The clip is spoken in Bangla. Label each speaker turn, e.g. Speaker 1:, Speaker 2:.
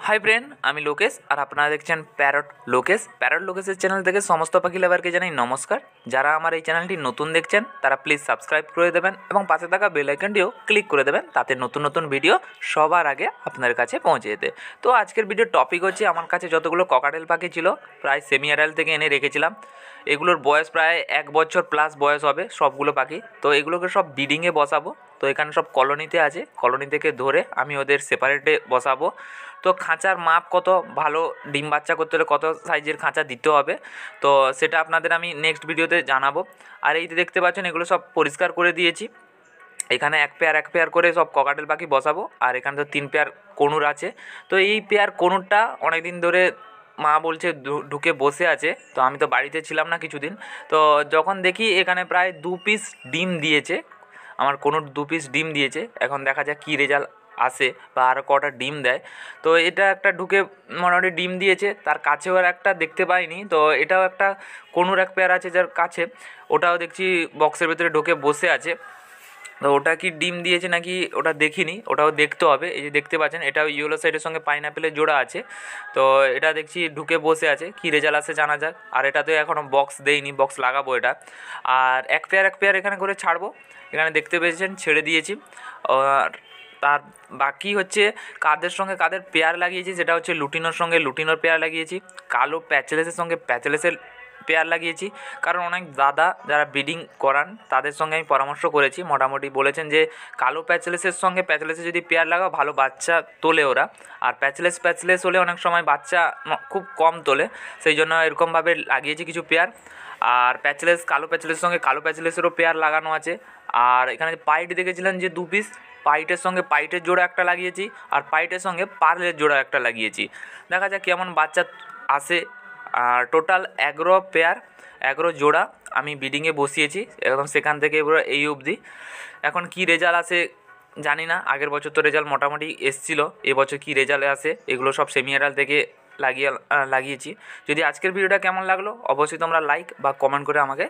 Speaker 1: হাই ফ্রেন্ড, আমি লোকেশ আর আপনারা দেখছেন প্যারট লোকেশের চ্যানেল থেকে সমস্ত পাখি লাভারকে জানাই নমস্কার। যারা আমার এই চ্যানেলটি নতুন দেখছেন তারা প্লিজ সাবস্ক্রাইব করে দেবেন এবং পাশে থাকা বেল আইকনটিও ক্লিক করে দেবেন, তাতে নতুন নতুন ভিডিও সবার আগে আপনার কাছে পৌঁছে যেতে। তো আজকের ভিডিওর টপিক হচ্ছে আমার কাছে যতগুলো ককাটেল পাখি ছিল প্রায় সেমি অ্যাডাল্ট থেকে এনে রেখেছিলাম। এগুলোর বয়স প্রায় 1 বছর প্লাস বয়স হবে সবগুলো পাখি। তো এগুলোকে সব ব্রিডিংয়ে বসাবো। তো এখানে সব কলোনিতে আছে, কলোনি থেকে ধরে আমি ওদের সেপারেটে বসাবো। তো খাঁচার মাপ কত, ভালো ডিম বাচ্চা করতে হলে কত সাইজের খাঁচা দিতে হবে, তো সেটা আপনাদের আমি নেক্সট ভিডিওতে জানাবো। আর এই যে দেখতে পাচ্ছেন এগুলো সব পরিষ্কার করে দিয়েছি। এখানে এক পেয়ার করে সব ককাটেল পাখি বসাবো। আর এখানে তো 3 পেয়ার কনুর আছে। তো এই পেয়ার কনুরটা অনেক দিন ধরে মা বলছে ঢুকে বসে আছে। তো আমি তো বাড়িতে ছিলাম না কিছুদিন, তো যখন দেখি এখানে প্রায় 2 পিস ডিম দিয়েছে, আমার কনুর 2 পিস ডিম দিয়েছে। এখন দেখা যাক কী রেজাল্ট আসে বা আর কটা ডিম দেয়। তো এটা একটা ঢুকে মোটামুটি ডিম দিয়েছে, তার কাছেও আর একটা দেখতে পাইনি। তো এটাও একটা কনুর এক পেয়ার আছে যার কাছে, ওটাও দেখছি বক্সের ভেতরে ঢুকে বসে আছে। তো ওটা কি ডিম দিয়েছে নাকি ওটা দেখিনি, ওটাও দেখতে হবে। এই যে দেখতে পাচ্ছেন এটাও ইয়েলো সাইডের সঙ্গে পাইনাপেলের জোড়া আছে। তো এটা দেখছি ঢুকে বসে আছে, কী রেজাল্ট আসে জানা যাক। আর এটাতে এখনও বক্স দেইনি, বক্স লাগাবো এটা। আর এক পেয়ার এখানে করে ছাড়বো। এখানে দেখতে পেয়েছেন ছেড়ে দিয়েছি। আর তার বাকি হচ্ছে কাদের সঙ্গে কাদের পেয়ার লাগিয়েছি, সেটা হচ্ছে লুটিনোর সঙ্গে লুটিনোর পেয়ার লাগিয়েছি, কালো প্যাচেলেসের সঙ্গে প্যাচেলেসের পেয়ার লাগিয়েছি। কারণ অনেক দাদা যারা ব্রিডিং করান তাদের সঙ্গে আমি পরামর্শ করেছি, মোটামুটি বলেছেন যে কালো প্যাচেলেসের সঙ্গে প্যাচেলেসের যদি পেয়ার লাগাও ভালো বাচ্চা তোলে ওরা। আর প্যাচেলেস হলে অনেক সময় বাচ্চা খুব কম তোলে, সেই জন্য এরকমভাবে লাগিয়েছি কিছু পেয়ার। আর কালো প্যাচেলেসের সঙ্গে কালো প্যাচেলেসেরও পেয়ার লাগানো আছে। আর এখানে পাইট দেখেছিলেন যে 2 পিস, পাইটের সঙ্গে পাইটের জোড়া একটা লাগিয়েছি, আর পাইটের সঙ্গে পার্লের জোড়া একটা লাগিয়েছি। দেখা যাক কেমন বাচ্চা আসে। আর টোটাল 11 জোড়া আমি ব্রিডিংয়ে বসিয়েছি একদম সেখান থেকে এবার এই অবধি। এখন কি রেজাল্ট আসে জানি না, আগের বছর তো রেজাল্ট মোটামুটি এসেছিলো, এবছর কি রেজাল্ট আসে। এগুলো সব সেমি অ্যাডাল্ট থেকে লাগিয়েছি। যদি আজকের ভিডিওটা কেমন লাগলো অবশ্যই তোমরা লাইক বা কমেন্ট করে আমাকে